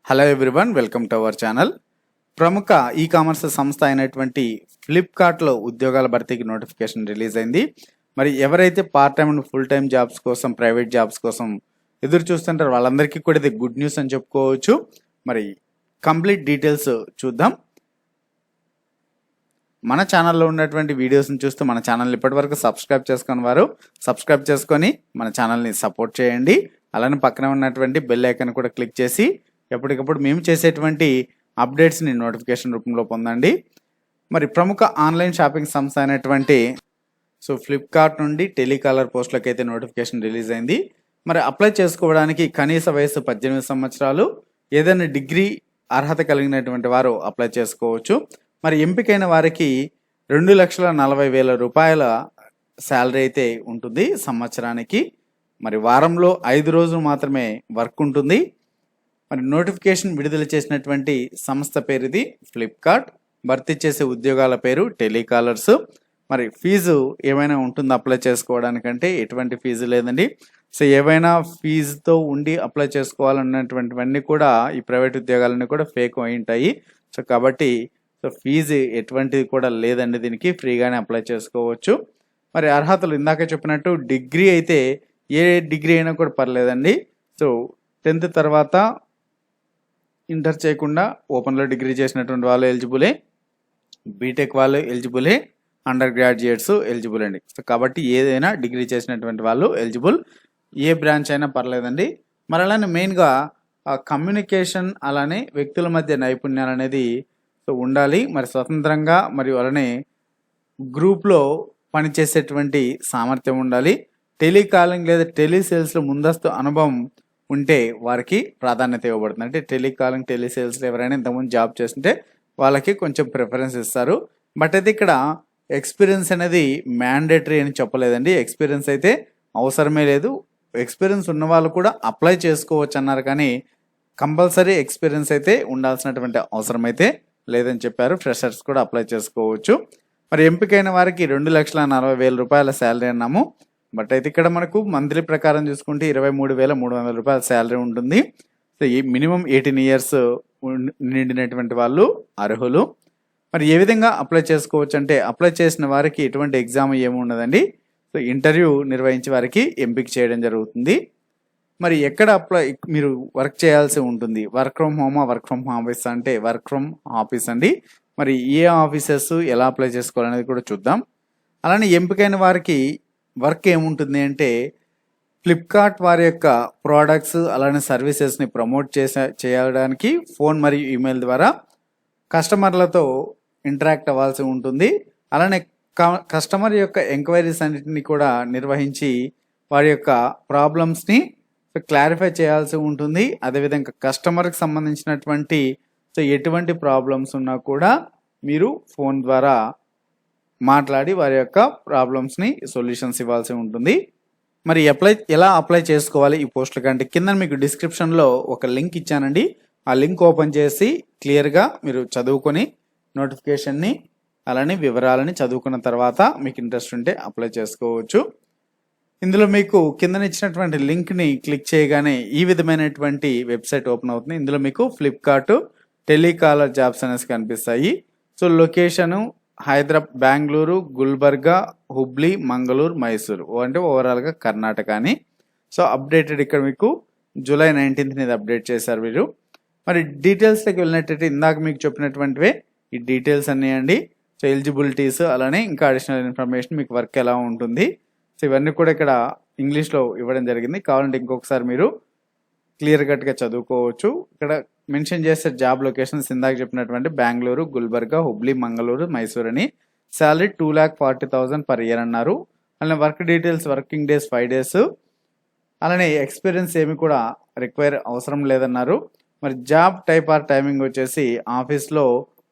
Hello everyone, welcome to our channel. ప్రముఖ e commerce సంస్థ అయినటువంటి ఫ్లిప్కార్ట్లో ఉద్యోగాల భర్తీకి నోటిఫికేషన్ రిలీజ్ అయింది. మరి ఎవరైతే part time and full time jobs కోసం, ప్రైవేట్ జాబ్స్ కోసం ఎదురు చూస్తుంటారో వాళ్ళందరికీ కూడా ఇది గుడ్ న్యూస్ అని చెప్పుకోవచ్చు. మరి కంప్లీట్ డీటెయిల్స్ చూద్దాం. మన ఛానల్లో ఉన్నటువంటి వీడియోస్ని చూస్తూ మన ఛానల్ని ఇప్పటివరకు సబ్స్క్రైబ్ చేసుకుని వారు సబ్స్క్రైబ్ చేసుకొని మన ఛానల్ని సపోర్ట్ చేయండి. అలానే పక్కన ఉన్నటువంటి బెల్ ఐకాన్ కూడా క్లిక్ చేసి ఎప్పటికప్పుడు మేము చేసేటువంటి అప్డేట్స్ని నోటిఫికేషన్ రూపంలో పొందండి. మరి ప్రముఖ ఆన్లైన్ షాపింగ్ సంస్థ అయినటువంటి ఫ్లిప్కార్ట్ నుండి టెలికాలర్ పోస్టులకు అయితే నోటిఫికేషన్ రిలీజ్ అయింది. మరి అప్లై చేసుకోవడానికి కనీస వయసు 18 సంవత్సరాలు, ఏదైనా డిగ్రీ అర్హత కలిగినటువంటి వారు అప్లై చేసుకోవచ్చు. మరి ఎంపికైన వారికి 2,40,000 రూపాయల శాలరీ అయితే ఉంటుంది సంవత్సరానికి. మరి వారంలో 5 రోజులు మాత్రమే వర్క్ ఉంటుంది. మరి నోటిఫికేషన్ విడుదల చేసినటువంటి సంస్థ పేరు ఇది ఫ్లిప్కార్ట్. భర్తీ చేసే ఉద్యోగాల పేరు టెలికాలర్స్. మరి ఫీజు ఏమైనా ఉంటుందో అప్లై చేసుకోవడానికంటే ఎటువంటి ఫీజు లేదండి. ఏవైనా ఫీజుతో ఉండి అప్లై చేసుకోవాలన్నటువంటివన్నీ కూడా ఈ ప్రైవేట్ ఉద్యోగాలన్నీ కూడా ఫేక్ అయి ఉంటాయి. కాబట్టి ఫీజు ఎటువంటిది కూడా లేదండి, దీనికి ఫ్రీగానే అప్లై చేసుకోవచ్చు. మరి అర్హతలు ఇందాక చెప్పినట్టు డిగ్రీ అయితే ఏ డిగ్రీ అయినా కూడా పర్లేదండి. 10th తర్వాత ఇంటర్ చేయకుండా ఓపెన్లో డిగ్రీ చేసినటువంటి వాళ్ళు ఎలిజిబులే, బీటెక్ వాళ్ళు ఎలిజిబులే, అండర్ గ్రాడ్యుయేట్స్ ఎలిజిబుల్ అండి. కాబట్టి ఏదైనా డిగ్రీ చేసినటువంటి వాళ్ళు ఎలిజిబుల్, ఏ బ్రాంచ్ అయినా పర్లేదండి. మరి అలానే మెయిన్గా కమ్యూనికేషన్, అలానే వ్యక్తుల మధ్య నైపుణ్యాలు అనేది ఉండాలి. మరి స్వతంత్రంగా మరియు అలానే గ్రూప్లో పనిచేసేటువంటి సామర్థ్యం ఉండాలి. టెలికాలింగ్ లేదా టెలిసేల్స్లో ముందస్తు అనుభవం ఉంటే వారికి ప్రాధాన్యత ఇవ్వబడుతుంది. అంటే టెలికాలింగ్, టెలిసేల్స్లో ఎవరైనా ఇంతకుముందు జాబ్ చేస్తుంటే వాళ్ళకి కొంచెం ప్రిఫరెన్స్ ఇస్తారు. బట్ అయితే ఇక్కడ ఎక్స్పీరియన్స్ అనేది మ్యాండేటరీ అని చెప్పలేదండి. ఎక్స్పీరియన్స్ అయితే అవసరమే లేదు. ఎక్స్పీరియన్స్ ఉన్న వాళ్ళు కూడా అప్లై చేసుకోవచ్చు అన్నారు, కానీ కంపల్సరీ ఎక్స్పీరియన్స్ అయితే ఉండాల్సినటువంటి అవసరం అయితే లేదని చెప్పారు. ఫ్రెషర్స్ కూడా అప్లై చేసుకోవచ్చు. మరి ఎంపికైన వారికి 2,40,000 రూపాయల శాలరీ అన్నాము. బట్ అయితే ఇక్కడ మనకు మంత్లీ ప్రకారం చూసుకుంటే 23,300 రూపాయల శాలరీ ఉంటుంది. ఈ మినిమం 18 years నిండినటువంటి వాళ్ళు అర్హులు. మరి ఏ విధంగా అప్లై చేసుకోవచ్చు అంటే, అప్లై చేసిన వారికి ఎటువంటి ఎగ్జామ్ ఏమి ఉండదండి. ఇంటర్వ్యూ నిర్వహించి వారికి ఎంపిక చేయడం జరుగుతుంది. మరి ఎక్కడ మీరు వర్క్ చేయాల్సి ఉంటుంది? వర్క్ ఫ్రమ్ హోమా, వర్క్ ఫ్రమ్ ఆఫీస్ అంటే వర్క్ ఫ్రమ్ ఆఫీస్ అండి. మరి ఏ ఆఫీసెస్ ఎలా అప్లై చేసుకోవాలనేది కూడా చూద్దాం. అలానే ఎంపికైన వారికి వర్క్ ఏముంటుంది అంటే, ఫ్లిప్కార్ట్ వారి యొక్క ప్రోడక్ట్స్ అలానే సర్వీసెస్ని ప్రమోట్ చేయడానికి ఫోన్ మరియు ఈమెయిల్ ద్వారా కస్టమర్లతో ఇంటరాక్ట్ అవ్వాల్సి ఉంటుంది. అలానే కస్టమర్ యొక్క ఎంక్వైరీస్ అన్నింటినీ కూడా నిర్వహించి వారి యొక్క ప్రాబ్లమ్స్ని క్లారిఫై చేయాల్సి ఉంటుంది. అదేవిధంగా కస్టమర్కి సంబంధించినటువంటి ఎటువంటి ప్రాబ్లమ్స్ ఉన్నా కూడా మీరు ఫోన్ ద్వారా మాట్లాడి వారి యొక్క ప్రాబ్లమ్స్ని సొల్యూషన్స్ ఇవ్వాల్సి ఉంటుంది. మరి ఎలా అప్లై చేసుకోవాలి ఈ పోస్టుల కంటే, కింద మీకు డిస్క్రిప్షన్లో ఒక లింక్ ఇచ్చానండి. ఆ లింక్ ఓపెన్ చేసి క్లియర్గా మీరు చదువుకొని నోటిఫికేషన్ని అలానే వివరాలని చదువుకున్న తర్వాత మీకు ఇంట్రెస్ట్ ఉంటే అప్లై చేసుకోవచ్చు. ఇందులో మీకు కింద ఇచ్చినటువంటి లింక్ని క్లిక్ చేయగానే ఈ విధమైనటువంటి వెబ్సైట్ ఓపెన్ అవుతుంది. ఇందులో మీకు ఫ్లిప్కార్ట్ టెలికాలర్ జాబ్స్ అనేసి కనిపిస్తాయి. లొకేషను హైదరాబాద్, బెంగళూరు, గుల్బర్గా, హుబ్లీ, మంగళూరు, మైసూరు, అంటే ఓవరాల్గా కర్ణాటక అని. అప్డేటెడ్ ఇక్కడ మీకు July 19th ఇది అప్డేట్ చేశారు వీరు. మరి డీటెయిల్స్లోకి వెళ్ళినట్టయితే ఇందాక మీకు చెప్పినటువంటివే ఈ డీటెయిల్స్ అన్నీ అండి. ఎలిజిబిలిటీస్ అలానే ఇంకా అడిషనల్ ఇన్ఫర్మేషన్, మీకు వర్క్ ఎలా ఉంటుంది, ఇవన్నీ కూడా ఇక్కడ ఇంగ్లీష్లో ఇవ్వడం జరిగింది. కావాలంటే ఇంకొకసారి మీరు క్లియర్ కట్గా చదువుకోవచ్చు. ఇక్కడ మెన్షన్ చేసే జాబ్ లొకేషన్స్ ఇందాక చెప్పినటువంటి బెంగళూరు, గుల్బర్గా, హుబ్లీ, మంగళూరు, మైసూర్ అని. శాలరీ 2,40,000 per year అన్నారు. అలానే work details, working days 5 days. అలానే ఎక్స్పీరియన్స్ ఏమి కూడా రిక్వైర్ అవసరం లేదన్నారు. మరి జాబ్ టైప్ ఆర్ టైమింగ్ వచ్చేసి ఆఫీస్లో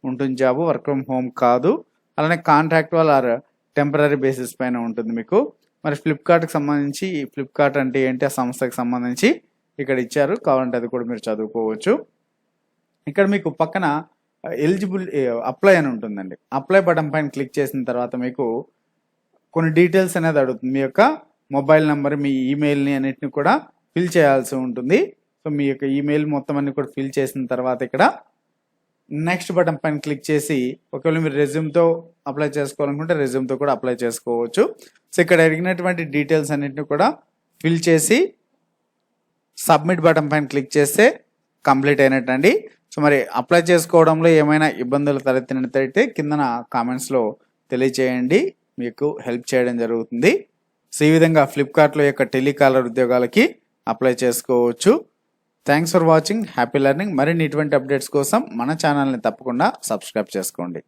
ఉంటుంది జాబ్, వర్క్ ఫ్రమ్ హోమ్ కాదు. అలానే కాంట్రాక్చువల్ ఆర్ టెంపరీ బేసిస్ పైన ఉంటుంది మీకు. మరి ఫ్లిప్కార్ట్కి సంబంధించి, ఫ్లిప్కార్ట్ అంటే ఏంటి, ఆ సంస్థకి సంబంధించి ఇక్కడ ఇచ్చారు. కావాలంటే అది కూడా మీరు చదువుకోవచ్చు. ఇక్కడ మీకు పక్కన ఎలిజిబుల్ అప్లై అని ఉంటుందండి. అప్లై బటన్ పైన క్లిక్ చేసిన తర్వాత మీకు కొన్ని డీటెయిల్స్ అనేది అడుగుతుంది. మీ యొక్క మొబైల్ నెంబర్, మీ ఈమెయిల్ని అన్నిటిని కూడా ఫిల్ చేయాల్సి ఉంటుంది. సో మీ యొక్క ఈమెయిల్ మొత్తం అన్ని కూడా ఫిల్ చేసిన తర్వాత ఇక్కడ నెక్స్ట్ బటన్ పైన క్లిక్ చేసి ఒకవేళ మీరు రెజ్యూమ్తో అప్లై చేసుకోవాలనుకుంటే రెజ్యూమ్తో కూడా అప్లై చేసుకోవచ్చు. సో ఇక్కడ అడిగినటువంటి డీటెయిల్స్ అన్నింటిని కూడా ఫిల్ చేసి సబ్మిట్ బటన్ పైన క్లిక్ చేస్తే కంప్లీట్ అయినట్టండి. సో మరి అప్లై చేసుకోవడంలో ఏమైనా ఇబ్బందులు తలెత్తినట్టయితే కిందన కామెంట్స్లో తెలియచేయండి, మీకు హెల్ప్ చేయడం జరుగుతుంది. సో ఈ విధంగా ఫ్లిప్కార్ట్లో యొక్క టెలికాలర్ ఉద్యోగాలకి అప్లై చేసుకోవచ్చు. Thanks for watching, happy learning. మరిన్ని ఇటువంటి అప్డేట్స్ కోసం మన ఛానల్ని తప్పకుండా సబ్స్క్రైబ్ చేసుకోండి.